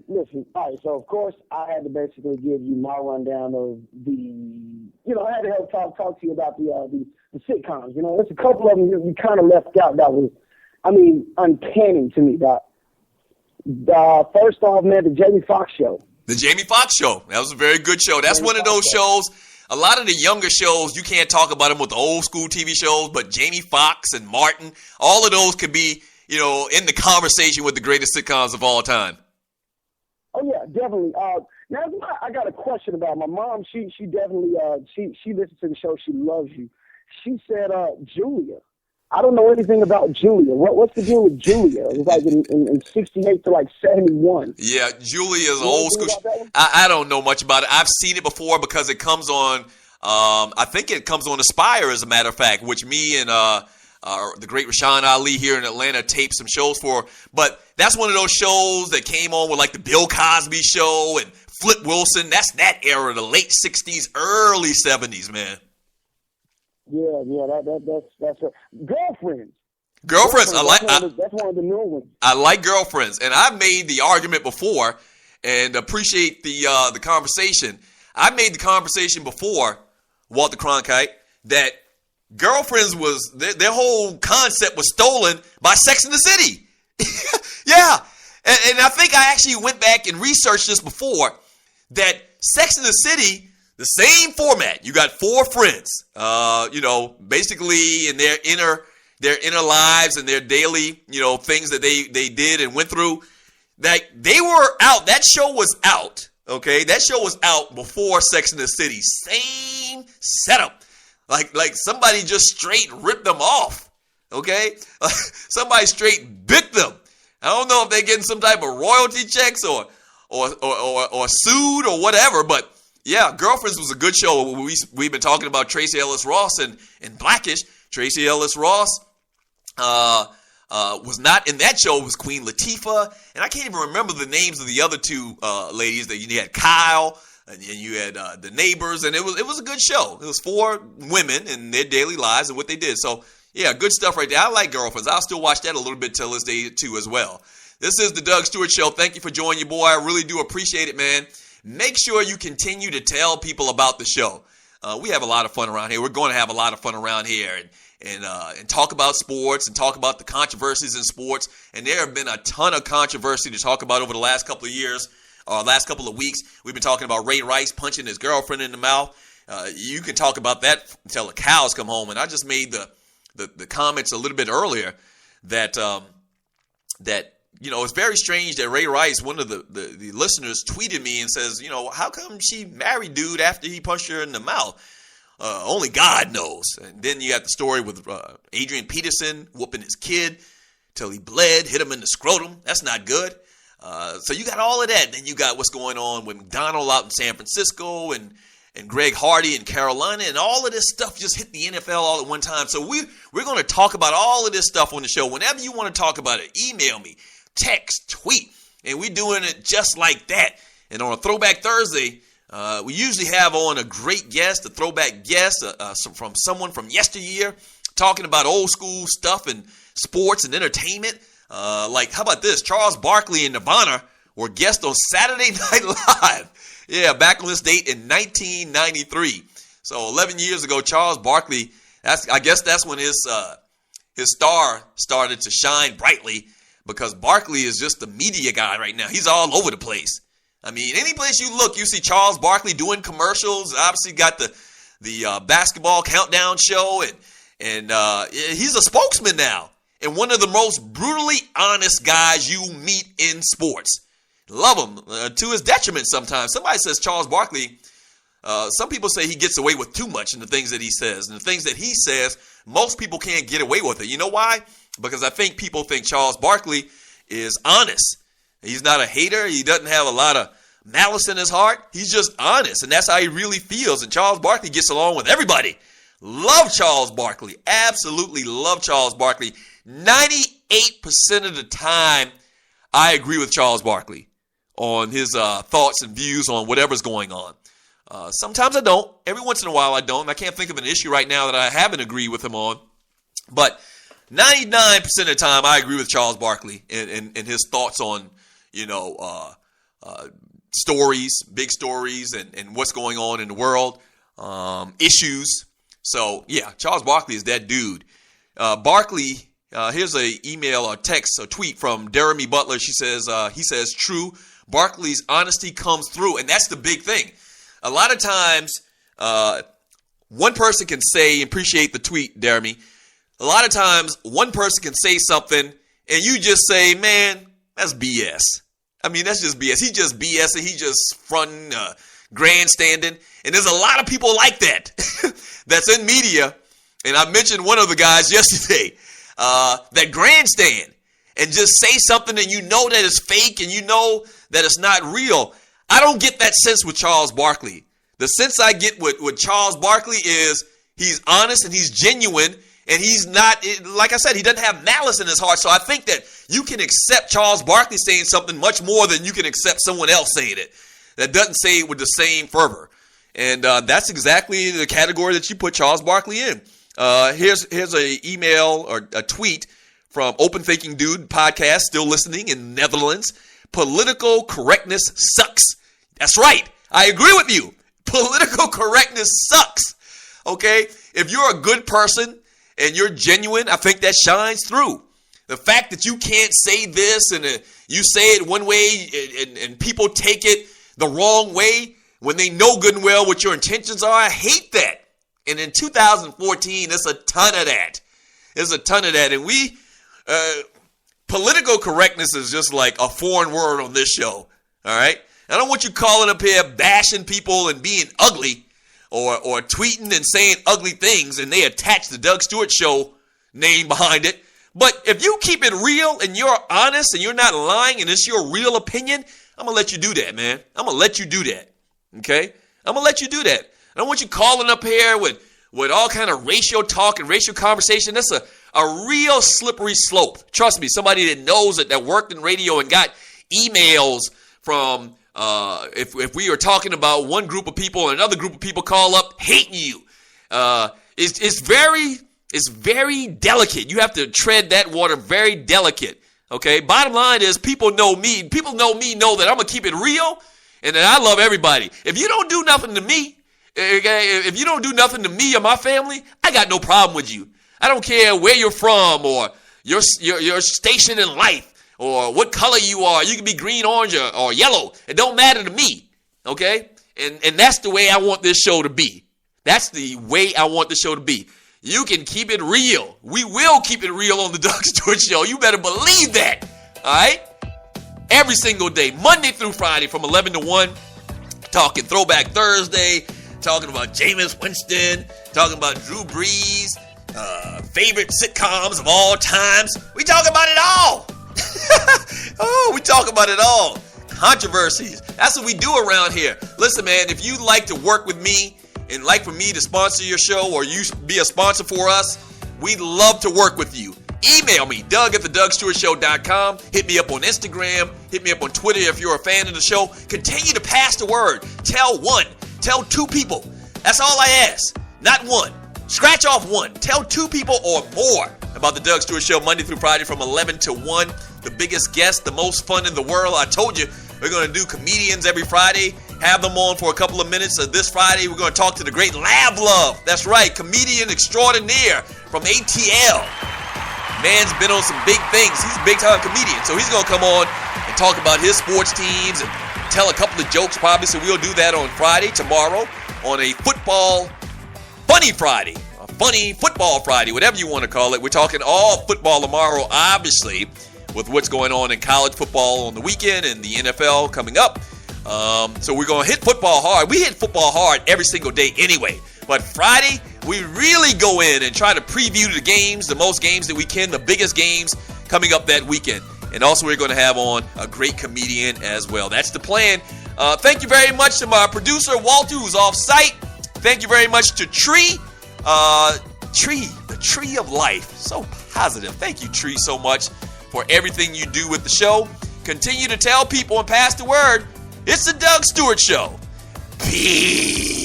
listen, all right, so of course I had to basically give you my rundown of I had to help talk to you about the sitcoms. There's a couple of them you kind of left out that was, uncanny to me. First off, man, the Jamie Foxx show. The Jamie Foxx show. That was a very good show. That's one of those shows. A lot of the younger shows, you can't talk about them with the old school TV shows, but Jamie Foxx and Martin, all of those could be, in the conversation with the greatest sitcoms of all time. Oh yeah, definitely. Now I got a question about my mom. She definitely she listens to the show. She loves you. She said Julia. I don't know anything about Julia. What's the deal with Julia? It was like in 68 to like 71. Yeah, Julia is old school. I don't know much about it. I've seen it before because it comes on, I think it comes on Aspire, as a matter of fact, which me and the great Rashawn Ali here in Atlanta taped some shows for. But that's one of those shows that came on with like the Bill Cosby show and Flip Wilson. That's that era, the late 60s, early 70s, man. Yeah, that's a Girlfriends. Girlfriends, that's one of the new ones. I like Girlfriends, and I've made the argument before, and appreciate the conversation. I made the conversation before, Walter Cronkite, that Girlfriends was their whole concept was stolen by Sex and the City. Yeah, and I think I actually went back and researched this before, that Sex and the City. The same format. You got four friends, basically in their inner lives and their daily, things that they did and went through. Like they were out. That show was out. Okay, that show was out before Sex and the City. Same setup. Like somebody just straight ripped them off. Okay, somebody straight bit them. I don't know if they're getting some type of royalty checks or sued or whatever, but. Yeah, Girlfriends was a good show. We've been talking about Tracee Ellis Ross and Blackish. Tracee Ellis Ross was not in that show. It was Queen Latifah. And I can't even remember the names of the other two ladies. You had Kyle and you had the neighbors. And it was a good show. It was four women and their daily lives and what they did. So, yeah, good stuff right there. I like Girlfriends. I'll still watch that a little bit till this day, too, as well. This is the Doug Stewart Show. Thank you for joining your boy. I really do appreciate it, man. Make sure you continue to tell people about the show. We have a lot of fun around here. We're going to have a lot of fun around here and talk about sports and talk about the controversies in sports. And there have been a ton of controversy to talk about over the last couple of years, last couple of weeks. We've been talking about Ray Rice punching his girlfriend in the mouth. You can talk about that until the cows come home. And I just made the comments a little bit earlier that it's very strange that Ray Rice, one of the listeners, tweeted me and says, how come she married dude after he punched her in the mouth? Only God knows. And then you got the story with Adrian Peterson whooping his kid till he bled, hit him in the scrotum. That's not good. So you got all of that. Then you got what's going on with McDonald out in San Francisco and Greg Hardy in Carolina, and all of this stuff just hit the NFL all at one time. So we're going to talk about all of this stuff on the show. Whenever you want to talk about it, email me. Text, tweet, and we're doing it just like that. And on a Throwback Thursday, we usually have on a great guest, a throwback guest from someone from yesteryear, talking about old school stuff and sports and entertainment. Like, how about this? Charles Barkley and Nirvana were guests on Saturday Night Live. Yeah, back on this date in 1993. So 11 years ago, Charles Barkley, I guess that's when his star started to shine brightly. Because Barkley is just the media guy right now. He's all over the place. I mean, any place you look, you see Charles Barkley doing commercials. Obviously got the basketball countdown show. And he's a spokesman now. And one of the most brutally honest guys you meet in sports. Love him to his detriment sometimes. Somebody says Charles Barkley, some people say he gets away with too much in the things that he says. And the things that he says, most people can't get away with it. You know why? Because I think people think Charles Barkley is honest. He's not a hater. He doesn't have a lot of malice in his heart. He's just honest, and that's how he really feels. And Charles Barkley gets along with everybody. Love Charles Barkley. Absolutely love Charles Barkley. 98% of the time, I agree with Charles Barkley on his thoughts and views on whatever's going on. Sometimes I don't. Every once in a while I don't. I can't think of an issue right now that I haven't agreed with him on. But 99% of the time, I agree with Charles Barkley and his thoughts on, stories, big stories, and what's going on in the world, issues. So, yeah, Charles Barkley is that dude. Barkley, here's a email or text or tweet from Jeremy Butler. He says, true, Barkley's honesty comes through. And that's the big thing. A lot of times, one person can say, appreciate the tweet, Jeremy. A lot of times, one person can say something, and you just say, man, that's BS. I mean, that's just BS. He just BS, and he just fronting, grandstanding. And there's a lot of people like that that's in media. And I mentioned one of the guys yesterday that grandstand and just say something and you know that it's fake and you know that it's not real. I don't get that sense with Charles Barkley. The sense I get with Charles Barkley is he's honest and he's genuine. And he's not, like I said, he doesn't have malice in his heart. So I think that you can accept Charles Barkley saying something much more than you can accept someone else saying it that doesn't say it with the same fervor. And that's exactly the category that you put Charles Barkley in. Here's a email or a tweet from Open Thinking Dude podcast, still listening in Netherlands. Political correctness sucks. That's right. I agree with you. Political correctness sucks. Okay? If you're a good person and you're genuine, I think that shines through. The fact that you can't say this and you say it one way and people take it the wrong way when they know good and well what your intentions are, I hate that. And in 2014, there's a ton of that. There's a ton of that. And political correctness is just like a foreign word on this show. All right? I don't want you calling up here bashing people and being ugly. Or tweeting and saying ugly things, and they attach the Doug Stewart Show name behind it. But if you keep it real and you're honest and you're not lying and it's your real opinion, I'm going to let you do that, man. I'm going to let you do that, okay? I'm going to let you do that. I don't want you calling up here with all kind of racial talk and racial conversation. That's a real slippery slope. Trust me, somebody that knows it, that worked in radio and got emails from if we are talking about one group of people and another group of people call up hating you, it's very delicate. You have to tread that water very delicate. Okay. Bottom line is people know me. People know that I'm gonna keep it real and that I love everybody. If you don't do nothing to me, okay, if you don't do nothing to me or my family, I got no problem with you. I don't care where you're from or your station in life. Or what color you are. You can be green, orange, or yellow. It don't matter to me, okay? And that's the way I want this show to be. That's the way I want the show to be. You can keep it real. We will keep it real on the Doug Stewart Show. You better believe that, all right? Every single day, Monday through Friday from 11 to 1, talking Throwback Thursday, talking about Jameis Winston, talking about Drew Brees, favorite sitcoms of all times. We talk about it all. Oh, we talk about it all. Controversies. That's what we do around here. Listen, man, if you'd like to work with me and like for me to sponsor your show or you be a sponsor for us, we'd love to work with you. Email me, Doug@thedougstewartshow.com. Hit me up on Instagram. Hit me up on Twitter if you're a fan of the show. Continue to pass the word. Tell one. Tell two people. That's all I ask. Not one. Scratch off one. Tell two people or more about the Doug Stewart Show Monday through Friday from 11 to 1. The biggest guest, the most fun in the world. I told you we're going to do comedians every Friday. Have them on for a couple of minutes. This Friday we're going to talk to the great Lav Love. That's right, comedian extraordinaire from ATL. Man's been on some big things. He's a big-time comedian. So he's going to come on and talk about his sports teams and tell a couple of jokes probably. So we'll do that on Friday, tomorrow, on a funny Friday. A funny football Friday, whatever you want to call it. We're talking all football tomorrow, obviously, with what's going on in college football on the weekend and the NFL coming up. So we're going to hit football hard. We hit football hard every single day anyway. But Friday, we really go in and try to preview the games, the most games that we can, the biggest games coming up that weekend. And also we're going to have on a great comedian as well. That's the plan. Thank you very much to my producer, Walter, who's off site. Thank you very much to Tree. The Tree of Life. So positive. Thank you, Tree, so much for everything you do with the show. Continue to tell people and pass the word. It's the Doug Stewart Show. Peace.